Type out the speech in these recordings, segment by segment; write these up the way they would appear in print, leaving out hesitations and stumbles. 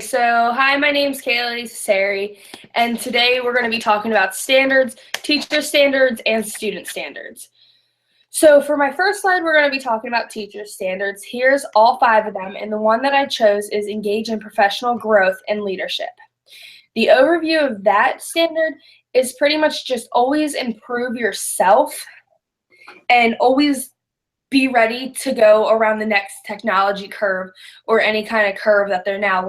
So hi, my name's Kaylee Sari, and today we're going to be talking about standards, teacher standards, and student standards. So for my first slide, we're going to be talking about teacher standards. Here's all 5 of them, and the one that I chose is engage in professional growth and leadership. The overview of that standard is pretty much just always improve yourself and always be ready to go around the next technology curve or any kind of curve that they're now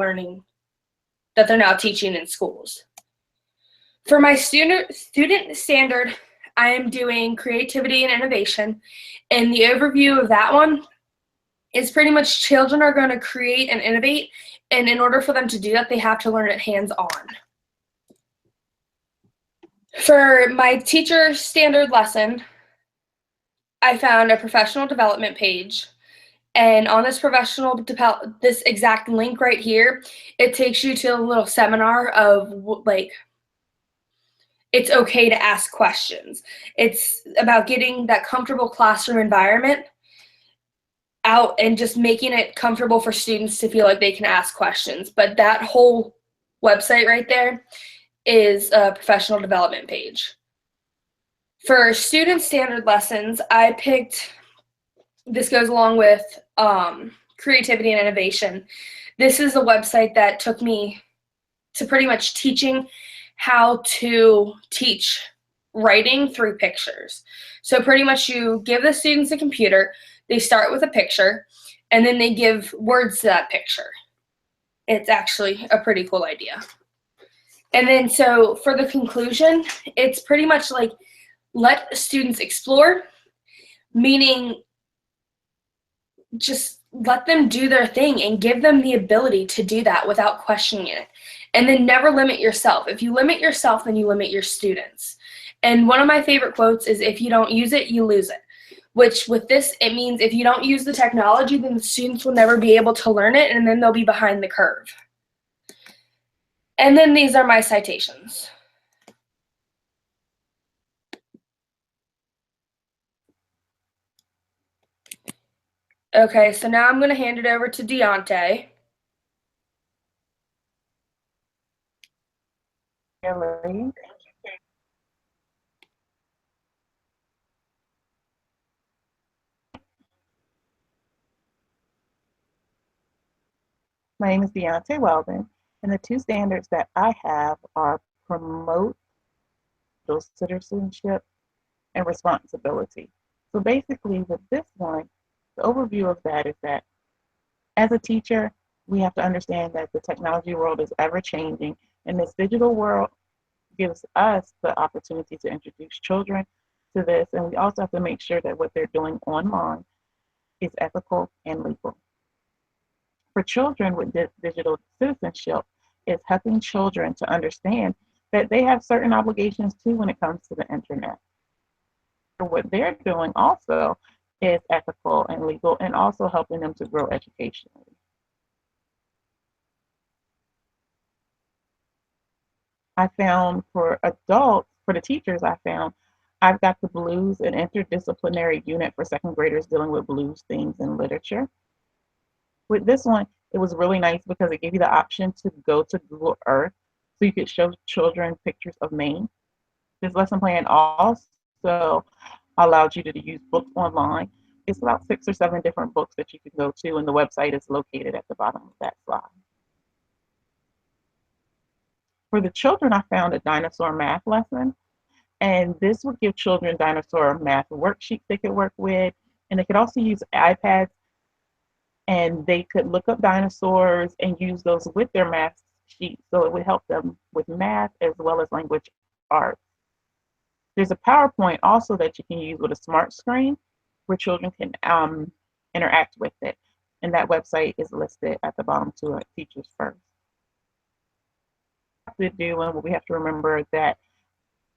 teaching in schools. For my student standard, I am doing creativity and innovation, and the overview of that one is pretty much children are going to create and innovate, and in order for them to do that, they have to learn it hands-on. For my teacher standard lesson, I found a professional development page, and on this this exact link right here, it takes you to a little seminar of like, it's okay to ask questions. It's about getting that comfortable classroom environment out and just making it comfortable for students to feel like they can ask questions. But that whole website right there is a professional development page. For student standard lessons, I picked, this goes along with creativity and innovation. This is a website that took me to pretty much teaching how to teach writing through pictures. So pretty much you give the students a computer, they start with a picture, and then they give words to that picture. It's actually a pretty cool idea. And then so for the conclusion, it's pretty much like let students explore, meaning just let them do their thing and give them the ability to do that without questioning it. And then never limit yourself. If you limit yourself, then you limit your students. And one of my favorite quotes is, if you don't use it, you lose it. Which with this, it means if you don't use the technology, then the students will never be able to learn it, and then they'll be behind the curve. And then these are my citations. Okay, so now I'm going to hand it over to Deontay. My name is Deontay Weldon, and the 2 standards that I have are promote citizenship and responsibility. So basically with this one, the overview of that is that as a teacher, we have to understand that the technology world is ever changing, and this digital world gives us the opportunity to introduce children to this, and we also have to make sure that what they're doing online is ethical and legal. For children with digital citizenship, is helping children to understand that they have certain obligations too when it comes to the internet. What they're doing also is ethical and legal, and also helping them to grow educationally. I found for adults, for the teachers, I've got the Blues and interdisciplinary unit for second graders dealing with blues themes in literature. With this one, it was really nice because it gave you the option to go to Google Earth so you could show children pictures of Maine. This lesson plan also allowed you to use books online. It's about 6 or 7 different books that you can go to, and the website is located at the bottom of that slide. For the children, I found a dinosaur math lesson, and this would give children dinosaur math worksheets they could work with, and they could also use iPads, and they could look up dinosaurs and use those with their math sheets, so it would help them with math as well as language arts. There's a PowerPoint also that you can use with a smart screen where children can interact with it, and that website is listed at the bottom to teachers first. To do, and what we have to remember is that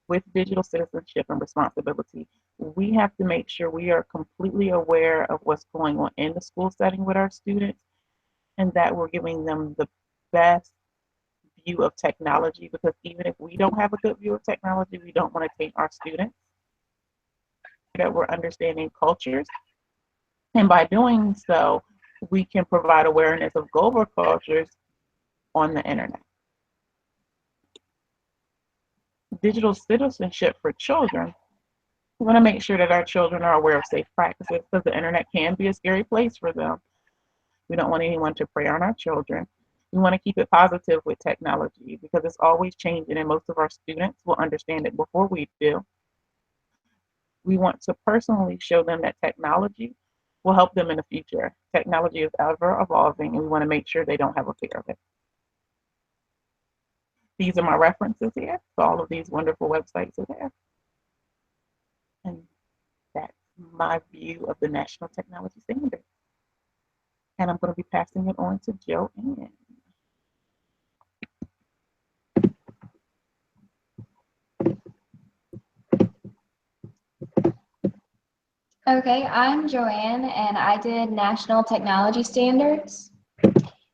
with digital citizenship and responsibility, we have to make sure we are completely aware of what's going on in the school setting with our students, and that we're giving them the best view of technology, because even if we don't have a good view of technology, we don't want to take our students. That we're understanding cultures, and by doing so, we can provide awareness of global cultures on the internet. Digital citizenship for children. We want to make sure that our children are aware of safe practices because the internet can be a scary place for them. We don't want anyone to prey on our children. We want to keep it positive with technology because it's always changing and most of our students will understand it before we do. We want to personally show them that technology will help them in the future. Technology is ever evolving and we want to make sure they don't have a fear of it. These are my references here. So all of these wonderful websites are there. And that's my view of the National Technology Standards. And I'm going to be passing it on to Joanne. Okay, I'm Joanne, and I did National Technology Standards.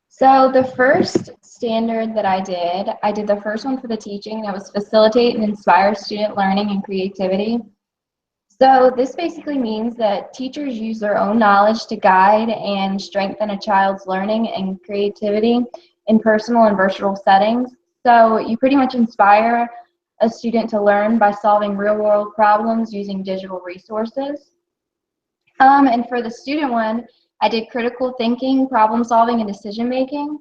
So the first standard that I did the first one for the teaching that was facilitate and inspire student learning and creativity. So this basically means that teachers use their own knowledge to guide and strengthen a child's learning and creativity in personal and virtual settings. So you pretty much inspire a student to learn by solving real-world problems using digital resources. And for the student one, I did critical thinking, problem solving, and decision making.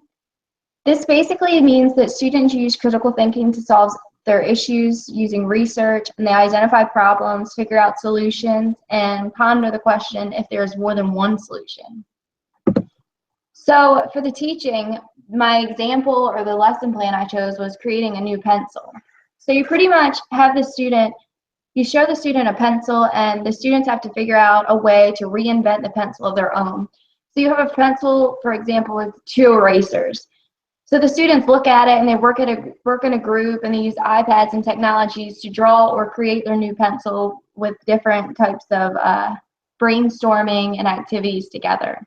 This basically means that students use critical thinking to solve their issues using research, and they identify problems, figure out solutions, and ponder the question if there's more than one solution. So for the teaching, my example or the lesson plan I chose was creating a new pencil. So you pretty much have the student You show the student a pencil, and the students have to figure out a way to reinvent the pencil of their own. So you have a pencil, for example, with 2 erasers. So the students look at it, and they work in a group, and they use iPads and technologies to draw or create their new pencil with different types of brainstorming and activities together.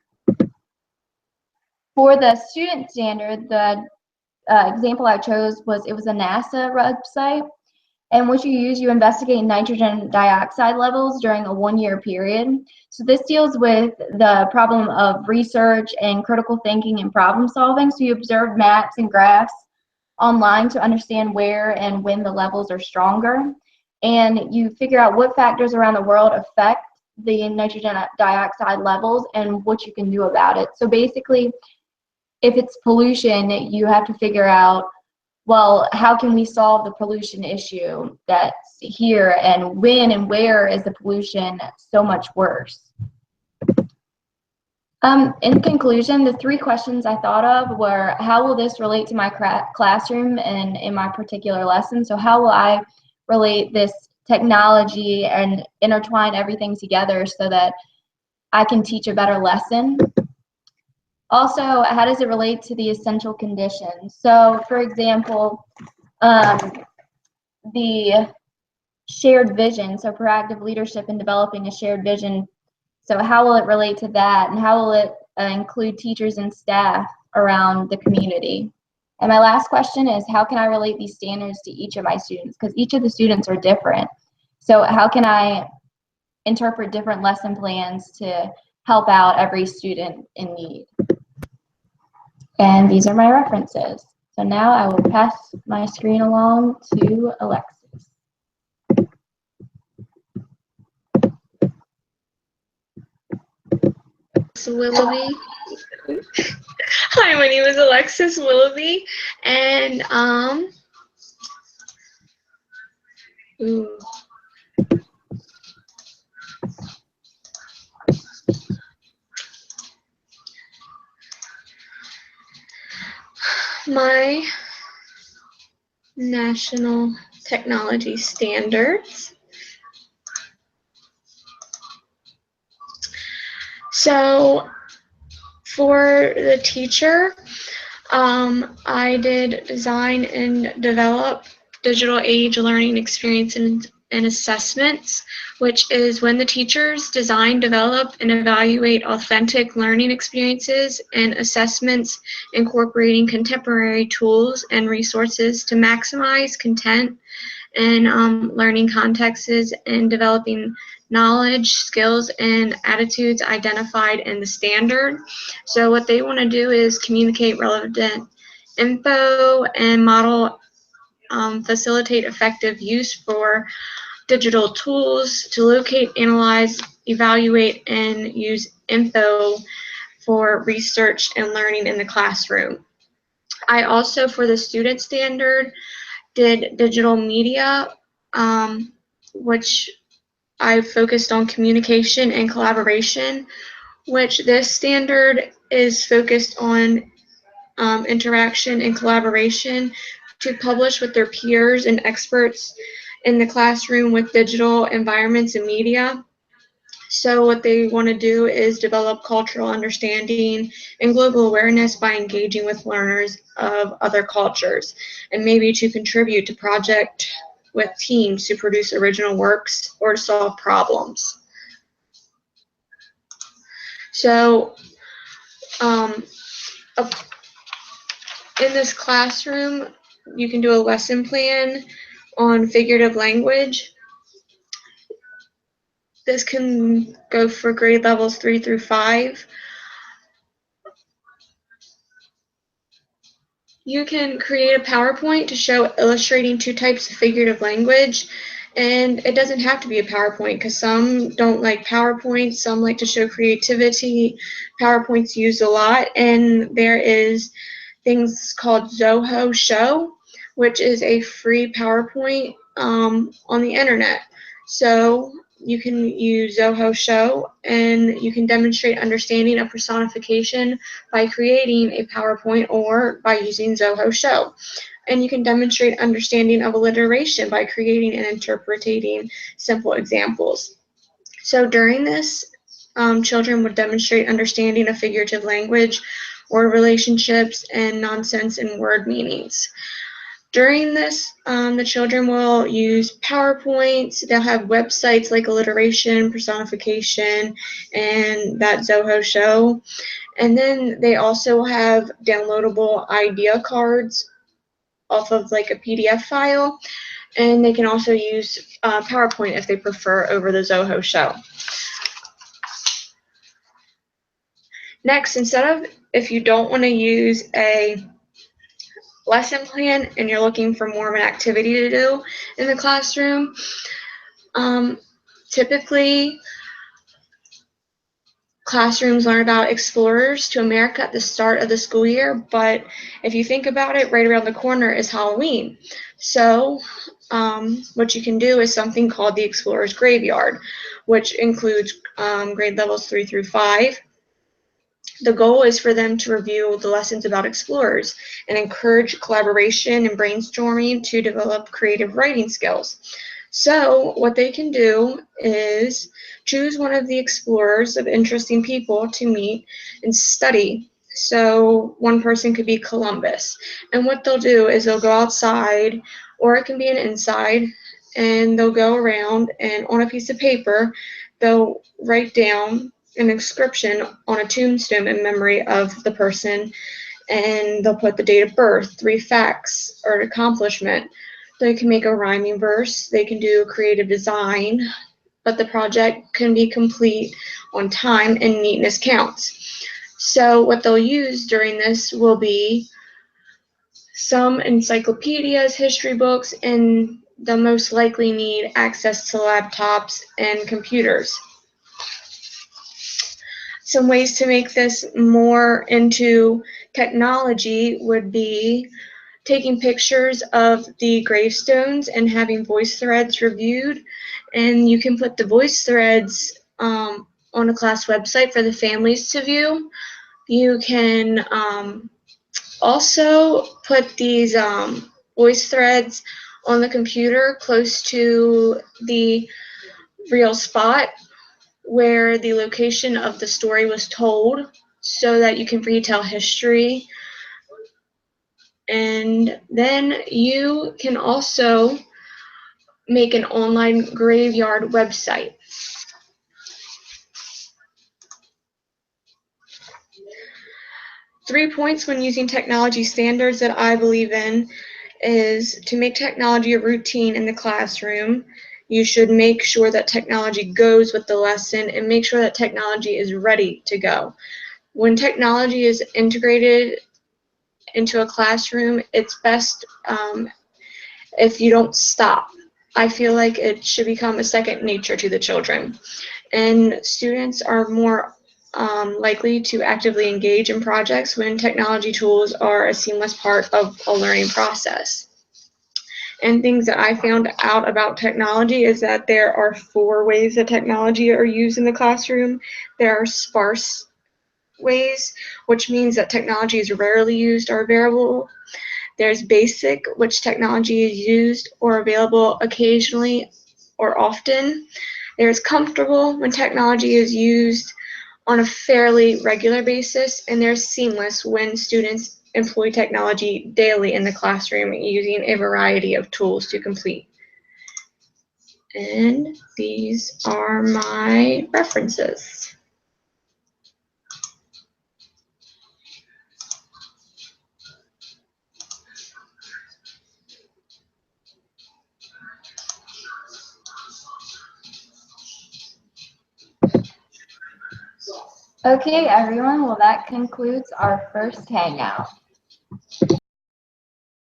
For the student standard, the example I chose was a NASA website. And what you investigate nitrogen dioxide levels during a 1-year period. So this deals with the problem of research and critical thinking and problem solving. So you observe maps and graphs online to understand where and when the levels are stronger. And you figure out what factors around the world affect the nitrogen dioxide levels and what you can do about it. So basically, if it's pollution, you have to figure out, well, how can we solve the pollution issue that's here, and when and where is the pollution so much worse? In conclusion, the 3 questions I thought of were, how will this relate to my classroom and in my particular lesson? So how will I relate this technology and intertwine everything together so that I can teach a better lesson? Also, how does it relate to the essential conditions? So, for example, the shared vision, so proactive leadership in developing a shared vision. So how will it relate to that, and how will it include teachers and staff around the community? And my last question is, how can I relate these standards to each of my students? Because each of the students are different. So how can I interpret different lesson plans to help out every student in need? And these are my references. So now I will pass my screen along to Alexis. Willoughby. Hi, my name is Alexis Willoughby, and my national technology standards. So for the teacher, I did design and develop digital age learning experience and assessments, which is when the teachers design, develop, and evaluate authentic learning experiences and assessments incorporating contemporary tools and resources to maximize content and learning contexts and developing knowledge, skills, and attitudes identified in the standard. So what they want to do is communicate relevant info and model facilitate effective use for digital tools to locate, analyze, evaluate, and use info for research and learning in the classroom. I also, for the student standard, did digital media, which I focused on communication and collaboration, which this standard is focused on interaction and collaboration to publish with their peers and experts in the classroom with digital environments and media. So what they want to do is develop cultural understanding and global awareness by engaging with learners of other cultures, and maybe to contribute to project with teams to produce original works or to solve problems. So in this classroom, you can do a lesson plan on figurative language. This can go for grade levels 3 through 5. You can create a PowerPoint to show illustrating 2 types of figurative language, and it doesn't have to be a PowerPoint because some don't like PowerPoint, some like to show creativity. PowerPoint's used a lot, and there is things called Zoho Show, which is a free PowerPoint on the internet. So you can use Zoho Show, and you can demonstrate understanding of personification by creating a PowerPoint or by using Zoho Show. And you can demonstrate understanding of alliteration by creating and interpreting simple examples. So during this, children would demonstrate understanding of figurative language, word relationships, and nonsense and word meanings. During this, the children will use PowerPoints. They'll have websites like alliteration, personification, and that Zoho Show. And then they also have downloadable idea cards off of like a PDF file. And they can also use PowerPoint if they prefer over the Zoho Show. Next, if you don't want to use a lesson plan and you're looking for more of an activity to do in the classroom, typically classrooms learn about explorers to America at the start of the school year, but if you think about it, right around the corner is Halloween. So what you can do is something called the Explorer's Graveyard, which includes grade levels 3 through 5. The goal is for them to review the lessons about explorers and encourage collaboration and brainstorming to develop creative writing skills. So what they can do is choose one of the explorers of interesting people to meet and study. So one person could be Columbus. And what they'll do is they'll go outside, or it can be an inside, and they'll go around and on a piece of paper, they'll write down an inscription on a tombstone in memory of the person, and they'll put the date of birth, 3 facts or accomplishment. They can make a rhyming verse, they can do a creative design, but the project can be complete on time and neatness counts. So what they'll use during this will be some encyclopedias, history books, and they'll most likely need access to laptops and computers. Some ways to make this more into technology would be taking pictures of the gravestones and having voice threads reviewed. And you can put the voice threads on a class website for the families to view. You can also put these voice threads on the computer close to the real spot where the location of the story was told, so that you can retell history. And then you can also make an online graveyard website. Three points when using technology standards that I believe in is to make technology a routine in the classroom. You should make sure that technology goes with the lesson and make sure that technology is ready to go. When technology is integrated into a classroom, it's best if you don't stop. I feel like it should become a second nature to the children. And students are more likely to actively engage in projects when technology tools are a seamless part of a learning process. And things that I found out about technology is that there are 4 ways that technology are used in the classroom. There are sparse ways, which means that technology is rarely used or available. There's basic, which technology is used or available occasionally or often. There's comfortable, when technology is used on a fairly regular basis. And there's seamless, when students employ technology daily in the classroom using a variety of tools to complete. And these are my references. Okay, everyone, well, that concludes our first Hangout.